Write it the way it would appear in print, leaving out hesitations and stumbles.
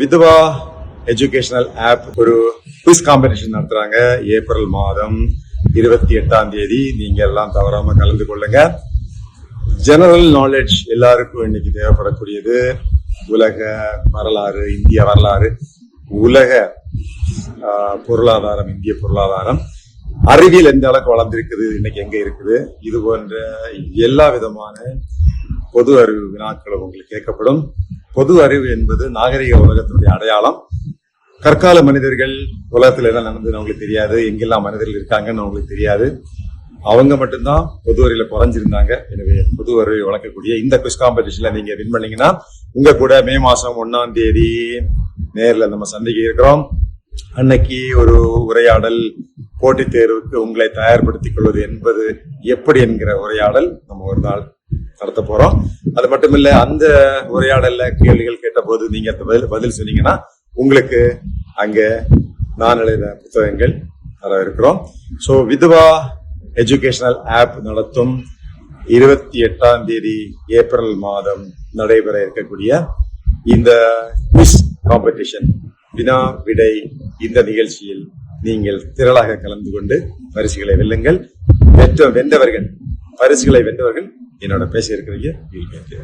Vidhwa educational app ஒரு quiz competition நடத்துறாங்க. April மாதம் 28ஆம் தேதி. நீங்க எல்லாம் தவறாம கலந்து கொள்ளுங்க. ஜெனரல் நாலேஜ் எல்லாருக்கும் இன்னைக்கு தேவைப்படக்கூடியது. உலக வரலாறு, இந்திய வரலாறு, உலக பொருளாதாரம், இந்திய பொருளாதாரம், அறிவியல் எந்த அளவுக்கு வளர்ந்திருக்குது, இன்னைக்கு எங்க இருக்குது, இது போன்ற எல்லா விதமான பொது அறிவு வினாக்களும் உங்களுக்கு கேட்கப்படும். பொது அறிவு என்பது நாகரிக உலகத்தினுடைய அடையாளம். கற்கால மனிதர்கள் உலகத்துல என்ன நடந்ததுன்னு அவங்களுக்கு தெரியாது, எங்கெல்லாம் மனிதர்கள் இருக்காங்கன்னு அவங்களுக்கு தெரியாது. அவங்க மட்டும்தான் பொது அறிவுல குறைஞ்சிருந்தாங்க. எனவே பொது அறிவை வளர்க்கக்கூடிய இந்த குவிஸ் காம்படிஷன்ல நீங்க வின் பண்ணீங்கன்னா உங்க கூட மே மாசம் 1ஆம் தேதி நேர்ல நம்ம சந்திக்க இருக்கிறோம். அன்னைக்கு ஒரு உரையாடல், போட்டித் தேர்வுக்கு உங்களை தயார்படுத்திக் கொள்வது என்பது எப்படி என்கிற உரையாடல் நம்ம ஒரு நாள் நடத்த போறோம். அது மட்டுமில்ல, அந்த உரையாடல்ல கேள்விகள் கேட்ட போது நீங்க பதில் சொன்னீங்கன்னா உங்களுக்கு அங்க நான் எழுதின புத்தகங்கள் தர இருக்கிறோம். சோ வித்வா எஜுகேஷனல் ஆப் நடத்தும் 28ஆம் தேதி ஏப்ரல் மாதம் நடைபெற இருக்கக்கூடிய இந்த குவிஸ் காம்படிஷன், வினா விடை, இந்த நிகழ்ச்சியில் நீங்கள் திரளாக கலந்து கொண்டு பரிசுகளை வெல்லுங்கள். வென்றவர்கள், பரிசுகளை வென்றவர்கள் என்னோட பேச இருக்கிறீங்க.